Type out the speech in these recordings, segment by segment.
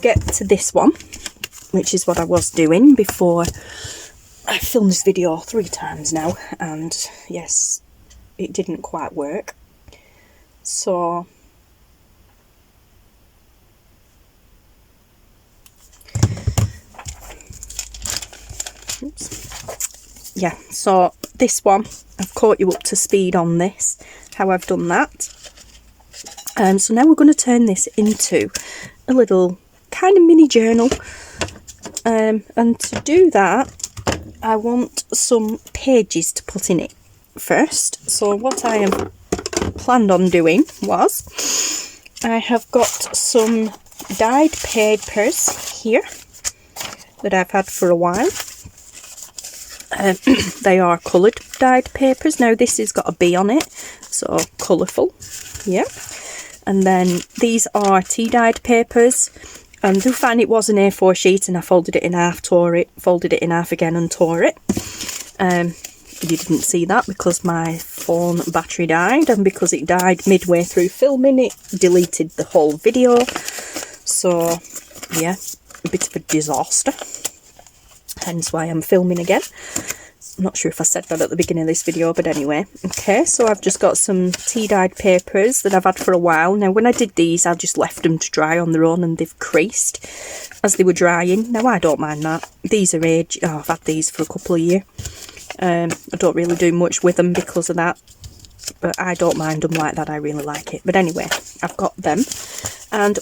get to this one, which is what I was doing before. I filmed this video 3 times now, and yes, it didn't quite work. So oops. Yeah, so this one, I've caught you up to speed on this, how I've done that. So now we're going to turn this into a little kind of mini journal, and to do that I want some pages to put in it first. So what I have planned on doing was, I have got some dyed papers here that I've had for a while. They are coloured dyed papers. Now this has got a bee on it, so colourful, yeah. And then these are tea dyed papers, and you'll find it was an A4 sheet, and I folded it in half, tore it, folded it in half again and tore it. You didn't see that because my phone battery died, and because it died midway through filming, it deleted the whole video. So yeah, a bit of a disaster, hence why I'm filming again. I'm not sure if I said that at the beginning of this video, but anyway. Okay, so I've just got some tea dyed papers that I've had for a while. Now when I did these, I just left them to dry on their own, and they've creased as they were drying. Now I don't mind that. These are aged. Oh, I've had these for a couple of years. I don't really do much with them because of that, but I don't mind them like that. I really like it. But anyway, I've got them, and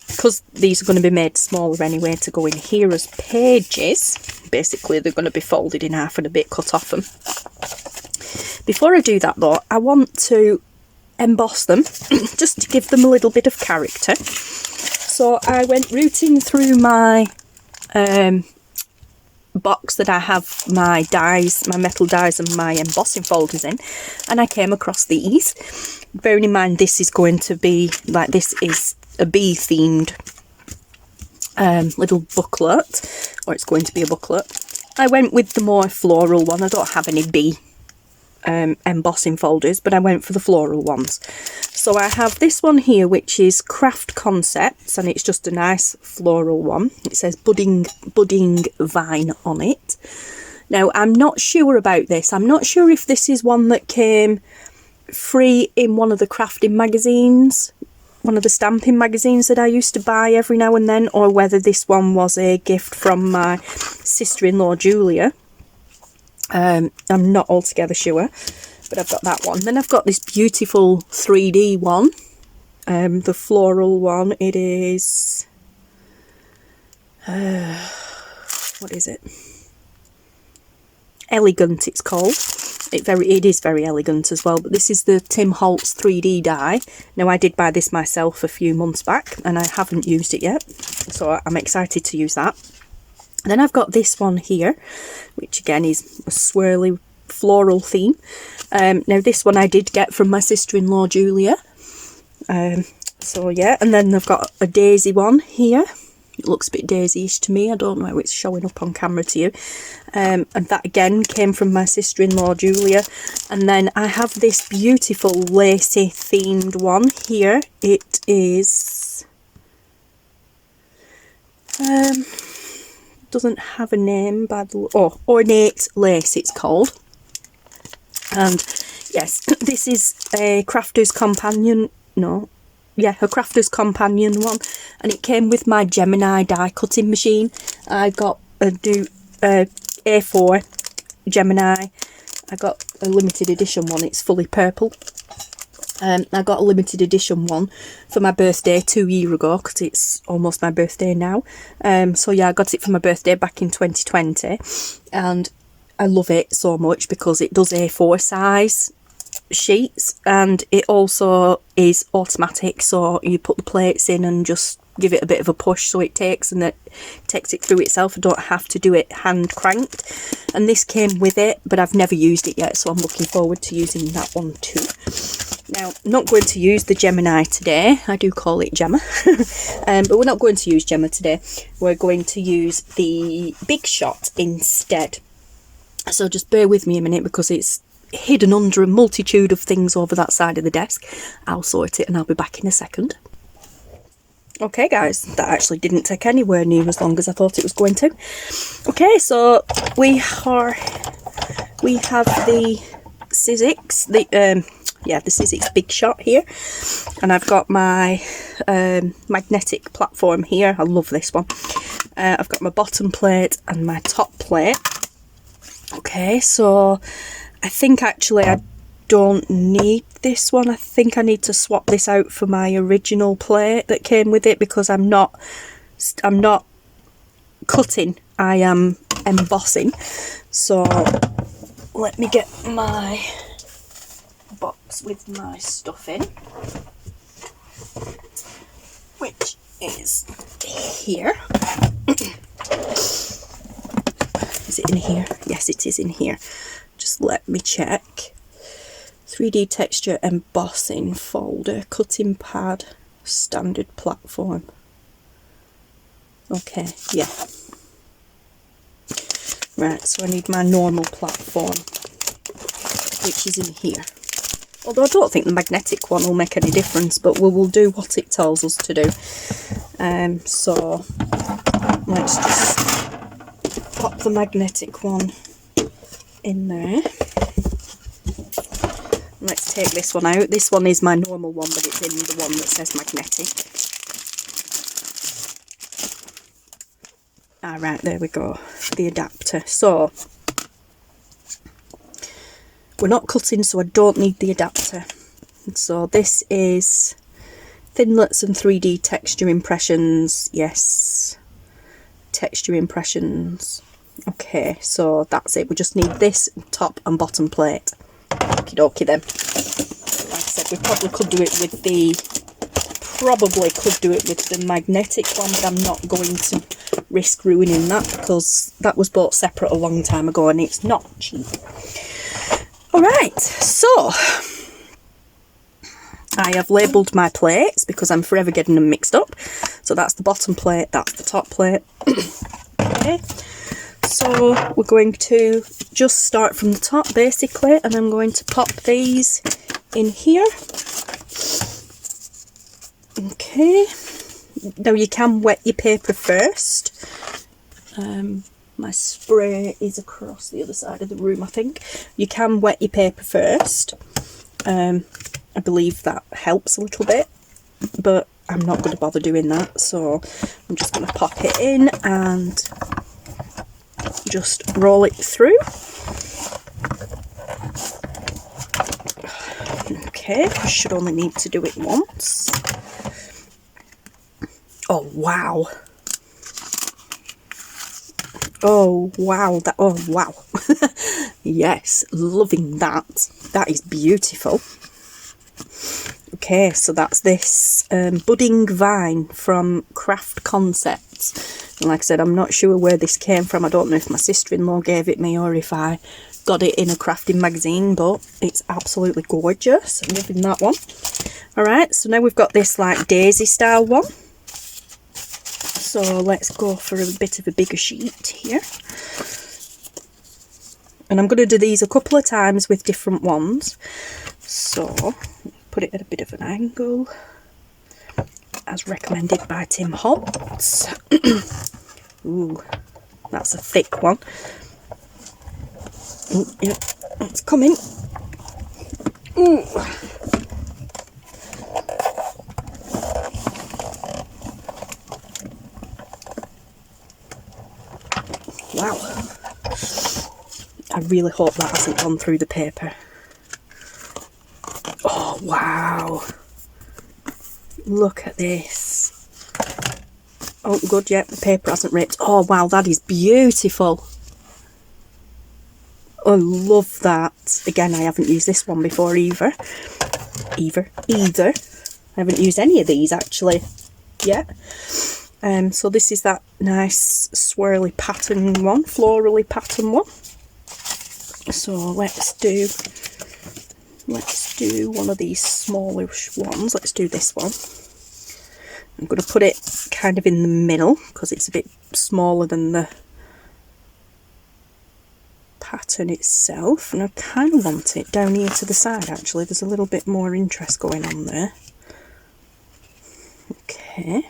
because these are going to be made smaller anyway to go in here as pages, basically they're going to be folded in half and a bit cut off them. Before I do that though, I want to emboss them just to give them a little bit of character. So I went rooting through my box that I have my dies, my metal dies and my embossing folders in, and I came across these. Bearing in mind this is going to be like, this is a bee themed little booklet, or it's going to be a booklet. I went with the more floral one. I don't have any bee embossing folders, but I went for the floral ones. So I have this one here, which is Craft Concepts, and it's just a nice floral one. It says budding vine on it. Now I'm not sure about this. I'm not sure if this is one that came free in one of the crafting magazines, one of the stamping magazines that I used to buy every now and then, or whether this one was a gift from my sister-in-law Julia. I'm not altogether sure, but I've got that one. Then I've got this beautiful 3D one, the floral one. It is what is it? Elegant, it's called. It is very elegant as well, but this is the Tim Holtz 3D die. Now I did buy this myself a few months back, and I haven't used it yet, so I'm excited to use that. Then I've got this one here, which again is a swirly floral theme. Now this one I did get from my sister-in-law Julia. So yeah, and then I've got a daisy one here. It looks a bit daisy-ish to me. I don't know how it's showing up on camera to you. And that again came from my sister-in-law Julia. And then I have this beautiful lacy themed one here. It is doesn't have a name by the Ornate Lace it's called. And yes, this is a Crafter's Companion. No. Yeah, a Crafter's Companion one, and it came with my Gemini die cutting machine. I got a A4 Gemini. I got a limited edition one. It's fully purple. I got a limited edition one for my birthday 2 years ago, because it's almost my birthday now. So yeah, I got it for my birthday back in 2020, and I love it so much because it does A4 size sheets, and it also is automatic, so you put the plates in and just give it a bit of a push so it takes, and it takes it through itself. I don't have to do it hand cranked, and this came with it, but I've never used it yet, so I'm looking forward to using that one too. Now, I'm not going to use the Gemini today. I do call it Gemma, but we're not going to use Gemma today. We're going to use the Big Shot instead. So just bear with me a minute, because it's hidden under a multitude of things over that side of the desk. I'll sort it and I'll be back in a second. Okay guys, that actually didn't take anywhere near as long as I thought it was going to. Okay, so we have the Sizzix, the Sizzix Big Shot here, and I've got my magnetic platform here. I love this one. I've got my bottom plate and my top plate. Okay, so I think actually I don't need this one. I think I need to swap this out for my original plate that came with it, because I'm not cutting, I am embossing. So let me get my box with my stuff in, which is here. Is it in here? Yes, it is in here. Just let me check. 3D texture embossing folder, cutting pad, standard platform. Okay, yeah. Right, so I need my normal platform, which is in here. Although I don't think the magnetic one will make any difference, but we will do what it tells us to do. So let's just pop the magnetic one in there. Let's take this one out. This one is my normal one, but it's in the one that says magnetic. Right, there we go, the adapter. So we're not cutting, so I don't need the adapter. So this is Thinlets and 3D texture impressions. Yes, texture impressions. Okay, so that's it. We just need this top and bottom plate. Okie dokie then. Like I said, we probably could do it with the magnetic one, but I'm not going to risk ruining that, because that was bought separate a long time ago and it's not cheap. Alright, so I have labelled my plates because I'm forever getting them mixed up. So that's the bottom plate, that's the top plate. Okay. So we're going to just start from the top basically, and I'm going to pop these in here. Okay, now you can wet your paper first. My spray is across the other side of the room, I think. You can wet your paper first. I believe that helps a little bit, but I'm not going to bother doing that, so I'm just going to pop it in and just roll it through. Okay, I should only need to do it once. Oh wow. Oh wow, that, oh wow. Yes, loving that. That is beautiful. Okay, so that's this budding vine from Craft Concepts. And like I said, I'm not sure where this came from. I don't know if my sister-in-law gave it me or if I got it in a crafting magazine, but it's absolutely gorgeous. I'm loving that one. Alright, so now we've got this like daisy style one. So let's go for a bit of a bigger sheet here. And I'm going to do these a couple of times with different ones. So put it at a bit of an angle, as recommended by Tim Holtz. Ooh, that's a thick one. Ooh, yeah, it's coming. Ooh. Wow. I really hope that hasn't gone through the paper. Oh, wow. Look at this. Oh, good, yeah, the paper hasn't ripped. Oh, wow, that is beautiful. I love that. Again, I haven't used this one before either. I haven't used any of these, actually, yet. So this is that nice swirly pattern one, florally pattern one. So let's do one of these smallish ones. Let's do this one. I'm going to put it kind of in the middle because it's a bit smaller than the pattern itself, and I kind of want it down here to the side. Actually, there's a little bit more interest going on there. Okay,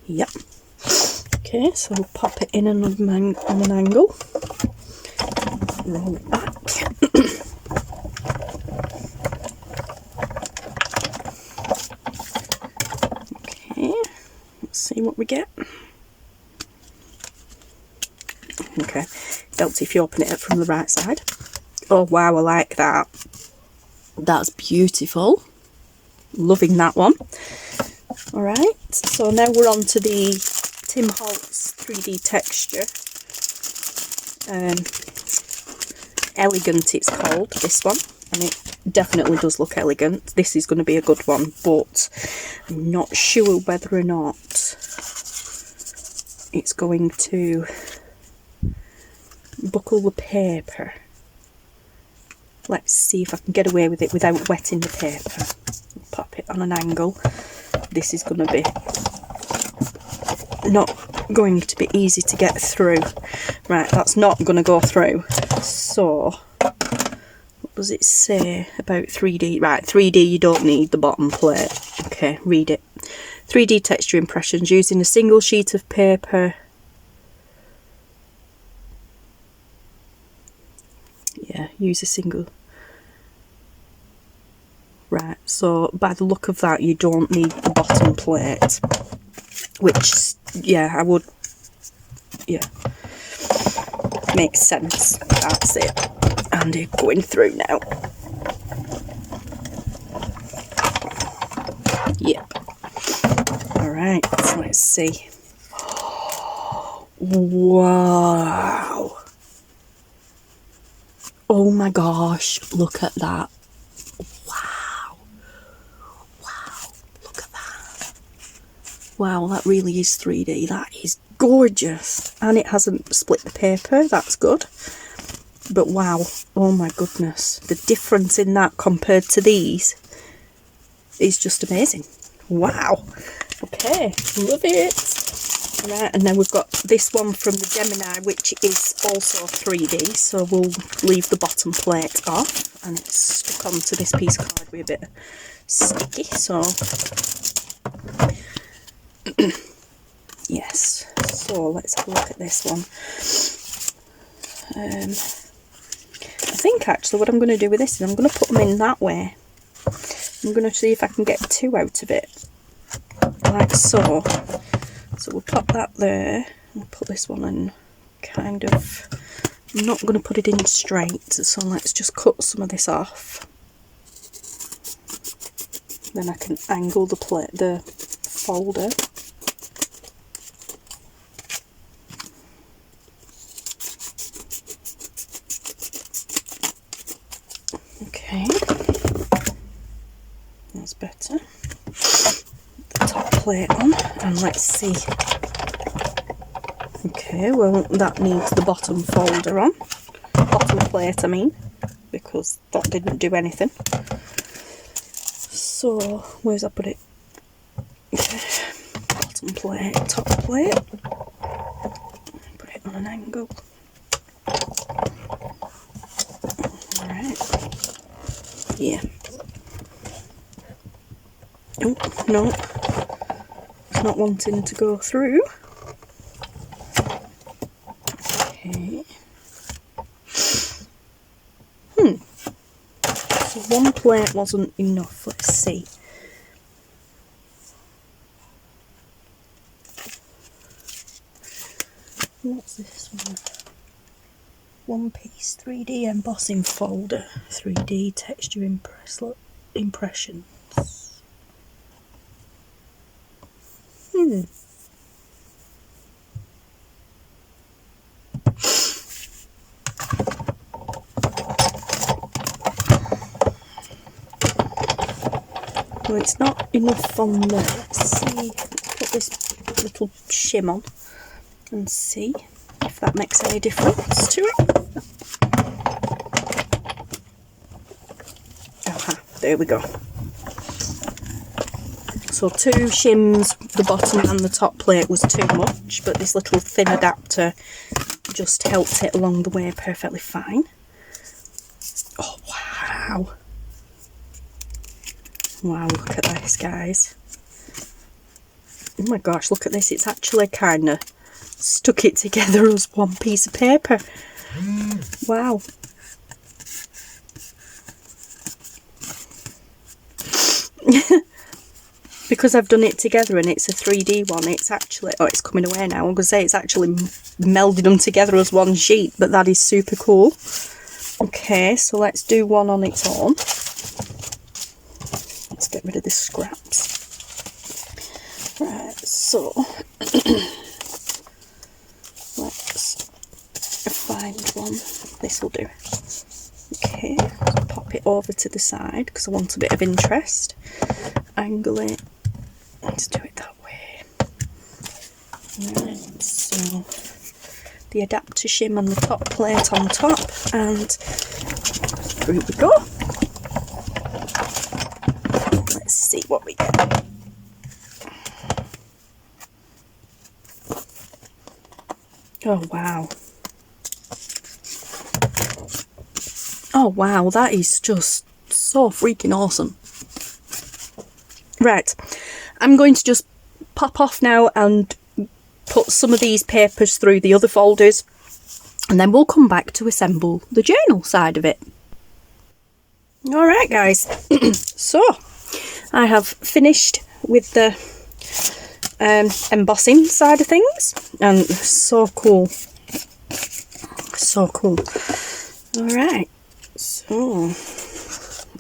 Yep. Okay, so we'll pop it in on an angle. Roll it back. Okay, let's see what we get. Okay, helps if you open it up from the right side. Oh wow, I like that. That's beautiful. Loving that one. Alright, so now we're on to the Tim Holtz 3D texture. Elegant it's called, this one, and it definitely does look elegant. This is going to be a good one, but I'm not sure whether or not it's going to buckle the paper. Let's see if I can get away with it without wetting the paper. Pop it on an angle. This is going to be not going to be easy to get through. Right, that's not going to go through. So, what does it say about 3D? Right, 3D, you don't need the bottom plate. Okay, read it. 3D texture impressions using a single sheet of paper. Yeah, use a single. Right, so by the look of that, you don't need the bottom plate. Which, yeah, I would, yeah, makes sense. That's it. And it's going through now. Yep. Alright, so let's see. Wow. Oh my gosh, look at that. Wow. Wow, look at that. Wow, that really is 3D. That is gorgeous. And it hasn't split the paper, that's good. But wow, oh my goodness. The difference in that compared to these is just amazing. Wow. Okay, love it. Right, and then we've got this one from the Gemini, which is also 3D, so we'll leave the bottom plate off, and it's stuck onto this piece of card with a bit sticky, so yes. So let's have a look at this one. I think actually what I'm going to do with this is I'm going to put them in that way. I'm going to see if I can get two out of it, like so. So we'll pop that there, and put this one in kind of, I'm not going to put it in straight, so let's just cut some of this off. Then I can angle the plate, the folder. Okay, that's better. Top plate on, and let's see. Okay, well that needs the bottom folder on, bottom plate I mean, because that didn't do anything. So where's I put it? Okay. Bottom plate, top plate, put it on an angle. Alright, yeah. Oh no, it's not wanting to go through. Okay. So one plate wasn't enough. Let's see. What's this one? One piece 3D embossing folder. 3D texture impressions. Well, it's not enough on there. Let's see. Put this little shim on and see if that makes any difference to it. Aha, there we go. So 2 shims, the bottom and the top plate was too much, but this little thin adapter just helped it along the way perfectly fine. Oh wow. Wow, look at this, guys. Oh my gosh, look at this. It's actually kind of stuck it together as one piece of paper. Wow. Because I've done it together and it's a 3D one, it's actually, oh, it's coming away now. I'm going to say it's actually melded them together as one sheet, but that is super cool. Okay, so let's do one on its own. Let's get rid of the scraps. Right, so let's find one. This will do. Okay, so pop it over to the side because I want a bit of interest. Angle it. Let's do it that way. Right, so the adapter shim and the top plate on top, and through we go. Let's see what we get. Oh wow. Oh wow, that is just so freaking awesome. Right, I'm going to just pop off now and put some of these papers through the other folders, and then we'll come back to assemble the journal side of it. Alright guys, so I have finished with the embossing side of things, and so cool. So cool. Alright, so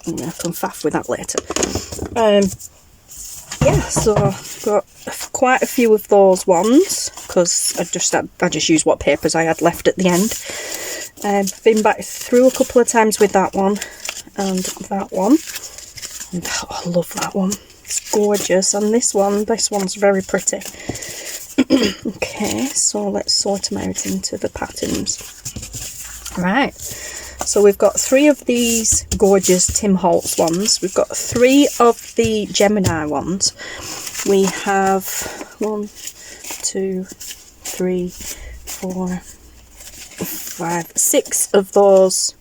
I can faff with that later. Yeah, so I've got quite a few of those ones because I just used what papers I had left at the end. I've been back through a couple of times with that one and that one. And, oh, I love that one. It's gorgeous. And this one's very pretty. Okay, so let's sort them out into the patterns. Right. So we've got 3 of these gorgeous Tim Holtz ones. We've got 3 of the Gemini ones. We have 1, 2, 3, 4, 5, 6 of those.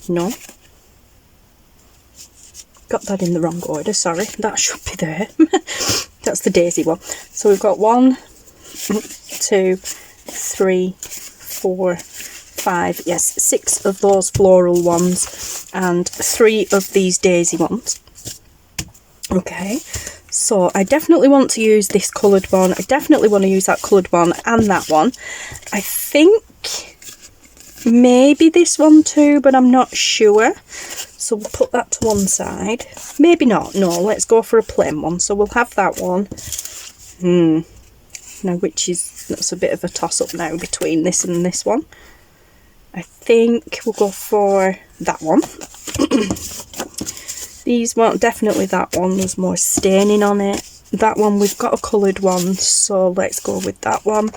No. Got that in the wrong order, sorry. That should be there. That's the daisy one. So we've got 1, 2, 3, 4, 5, yes, 6 of those floral ones and 3 of these daisy ones. Okay, so I definitely want to use this coloured one. I definitely want to use that coloured one and that one. I think maybe this one too, but I'm not sure. So we'll put that to one side. Maybe not. No, let's go for a plain one. So we'll have that one. Now, that's a bit of a toss-up now between this and this one. I think we'll go for that one. These one, definitely that one, there's more staining on it. That one, we've got a coloured one, so let's go with that one.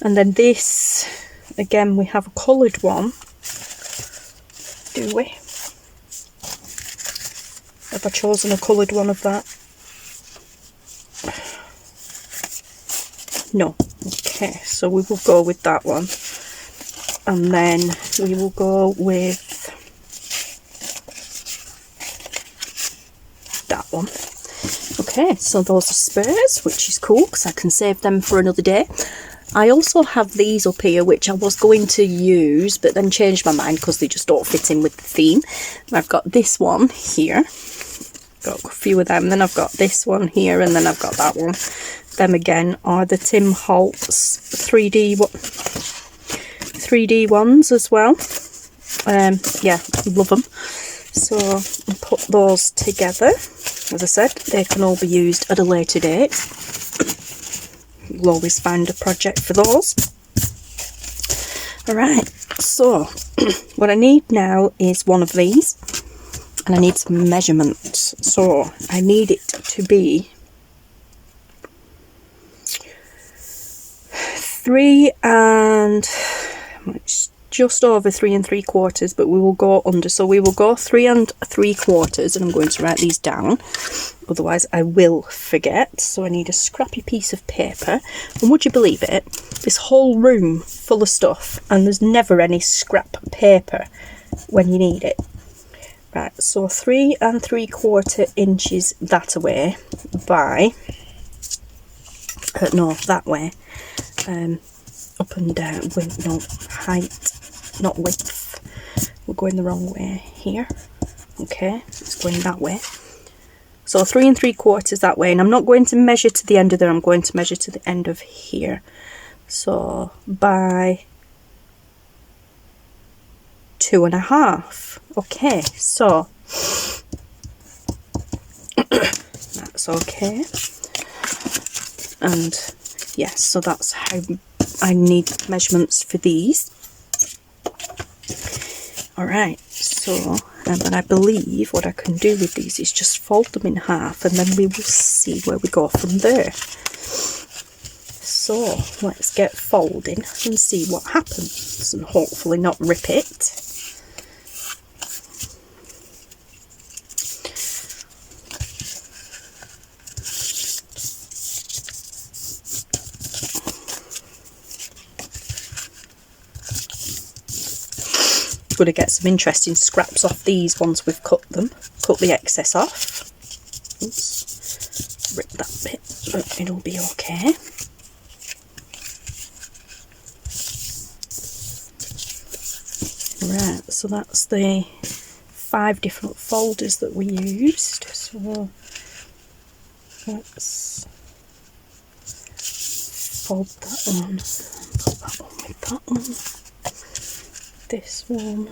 And then this, again, we have a coloured one. Do we? Have I chosen a coloured one of that? No. Okay, so we will go with that one. And then we will go with that one. Okay, so those are spurs, which is cool because I can save them for another day. I also have these up here, which I was going to use, but then changed my mind because they just don't fit in with the theme. I've got this one here. Got a few of them. Then I've got this one here, and then I've got that one. Them again are the Tim Holtz 3D ones as well. Yeah, love them. So I'll put those together. As I said, they can all be used at a later date. You'll always find a project for those. Alright, so what I need now is one of these, and I need some measurements. So I need it to be 3 and it's just over 3 3/4, but we will go under, so we will go 3 3/4, and I'm going to write these down, otherwise I will forget. So I need a scrappy piece of paper, and would you believe it, this whole room full of stuff and there's never any scrap paper when you need it. Right, so 3 3/4 inches that away by no, that way, up and down, with no height, not width. We're going the wrong way here. Okay, it's going that way. So 3 3/4 that way, and I'm not going to measure to the end of there, I'm going to measure to the end of here. So by 2 1/2. Okay, so that's okay. And yes, so that's how I need measurements for these. Alright, so but I believe what I can do with these is just fold them in half, and then we will see where we go from there. So let's get folding and see what happens, and hopefully not rip it. Going to get some interesting scraps off these once we've cut them. Cut the excess off. Oops, rip that bit, but it'll be okay. Right, so that's the 5 different folders that we used. So let's fold that one, put that one with that one. This one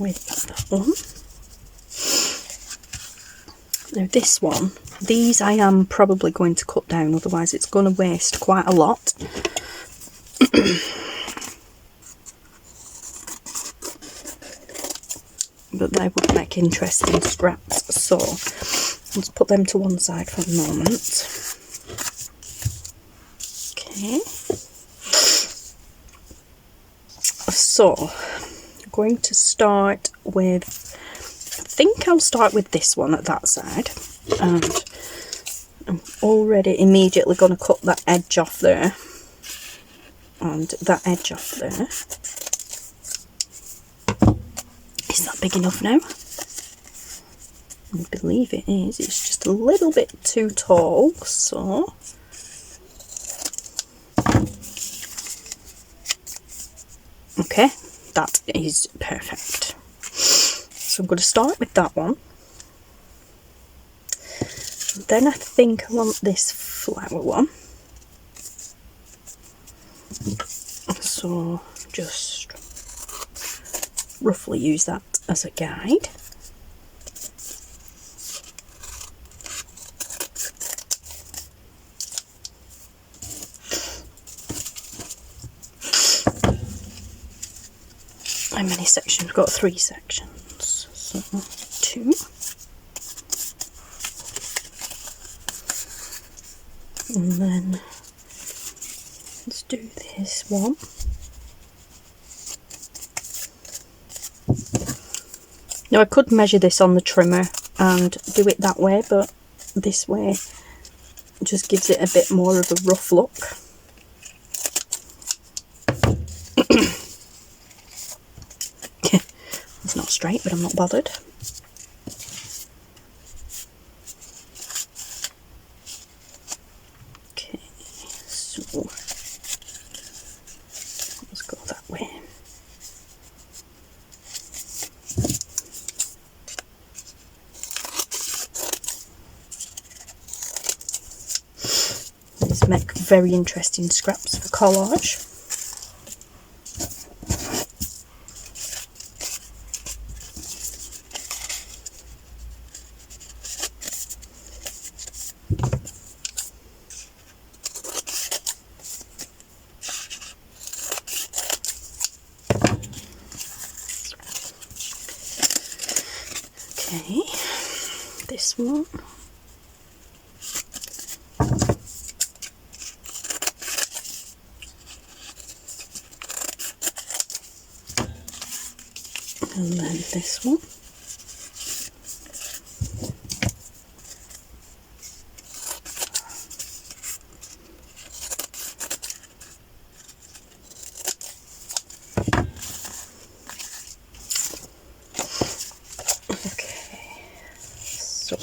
with that one. Now this one, these I am probably going to cut down, otherwise it's going to waste quite a lot. But they would make interesting scraps, so let's put them to one side for the moment. Okay. So, I'm going to start with, I think I'll start with this one at that side, and I'm already immediately going to cut that edge off there, and that edge off there. Is that big enough now? I believe it is. It's just a little bit too tall, so okay, that is perfect. So I'm going to start with that one. Then I think I want this flower one. So just roughly use that as a guide. How many sections? We've got 3 sections, so 2. And then let's do this one. Now I could measure this on the trimmer and do it that way, but this way just gives it a bit more of a rough look. It's not straight, but I'm not bothered. Okay, so let's go that way. These make very interesting scraps for collage. Okay, this one. And then this one. Okay, so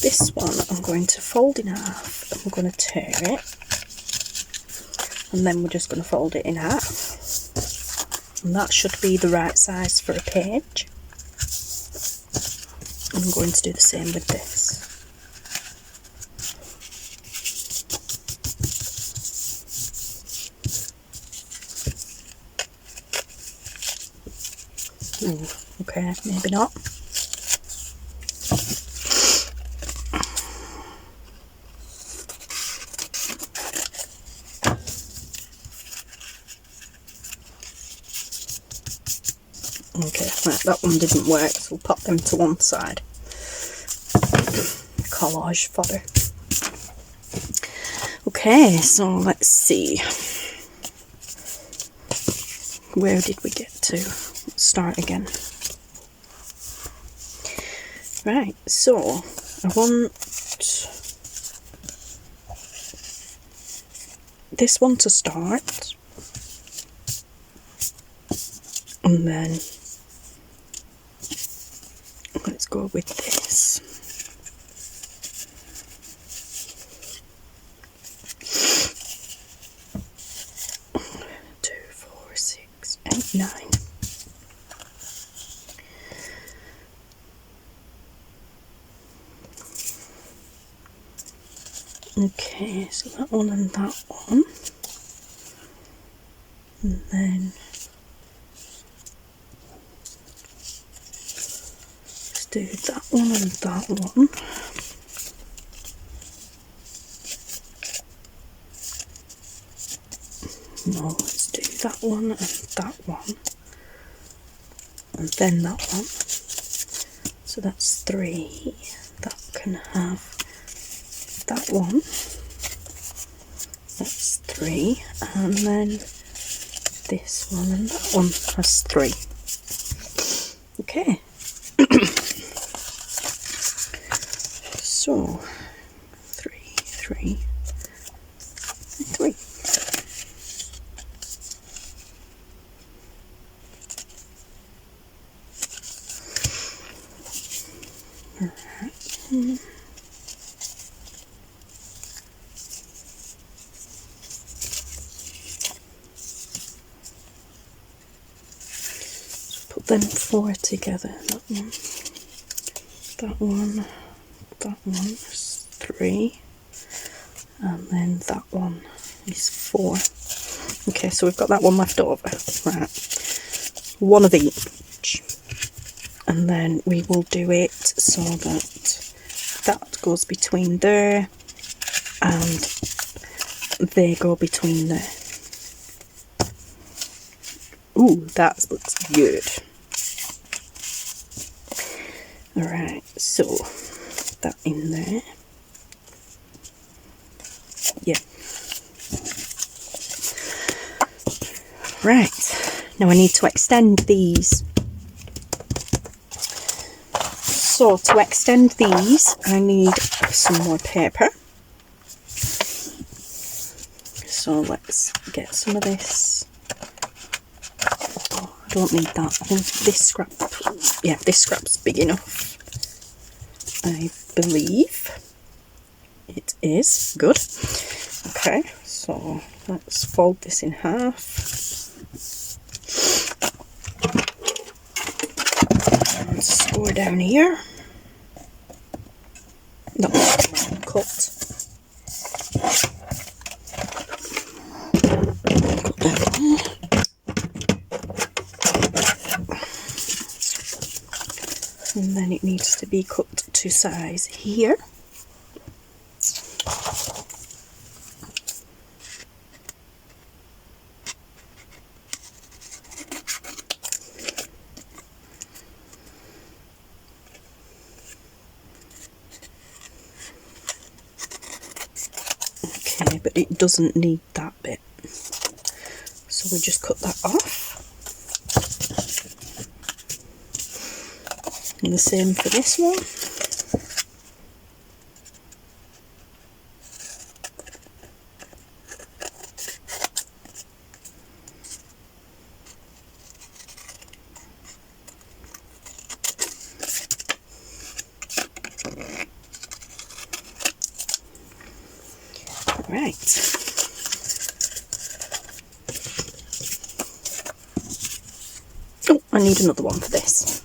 this one I'm going to fold in half, and we're going to tear it, and then we're just going to fold it in half, and that should be the right size for a page. And I'm going to do the same with this. Ooh, okay, maybe not. Okay, right, that one didn't work, so we'll pop them to one side. Collage fodder. Okay, so let's see. Where did we get to? Let's start again. Right, so I want this one to start, and then let's go with this. Two, four, 6, 8, 9. Okay, so that one and that one, and then let's do that one and that one. No, let's do that one and that one, and then that one. So that's 3. That can have that one. That's 3, and then this one and that one has 3. Okay. So 3, 3, 3. Alright. Put them 4 together. That one is 3, and then that one is 4. Okay, so we've got that one left over. Right, one of each, and then we will do it so that that goes between there and they go between there. Ooh, that looks good. Alright, so that in there. Yeah. Right, now I need to extend these. So to extend these, I need some more paper. So let's get some of this. Oh, I don't need that. I think this scrap, yeah, this scrap's big enough. I believe it is. Good. Okay, so let's fold this in half. And score down here. No, cut. And then it needs to be cut to size here. Okay, but it doesn't need that bit, so we just cut that off. And the same for this one. Right. Oh, I need another one for this.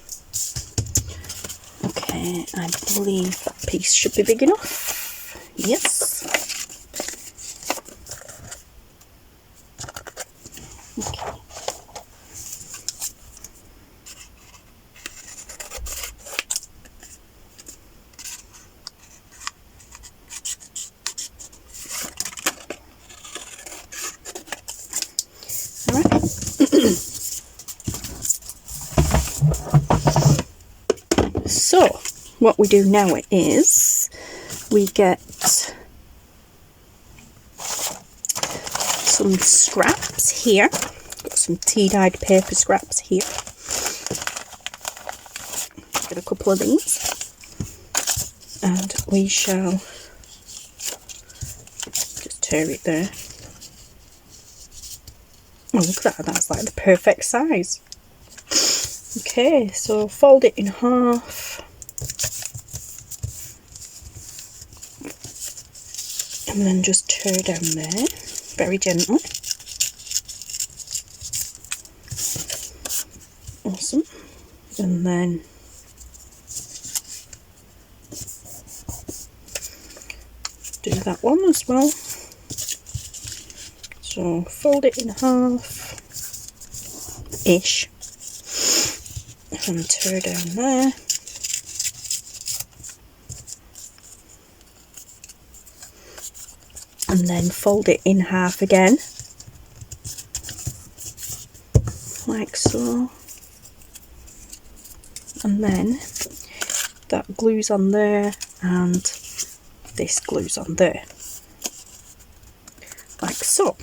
Okay, I believe that piece should be big enough. Yes. Okay. So what we do now is we get some scraps here. Got some tea dyed paper scraps here. Get a couple of these, and we shall just tear it there. Oh, look at that, that's like the perfect size. Okay, so fold it in half. And then just tear down there, very gently. Awesome. And then do that one as well. So fold it in half-ish. And tear down there. And then fold it in half again, like so. And then that glues on there, and this glues on there, like so.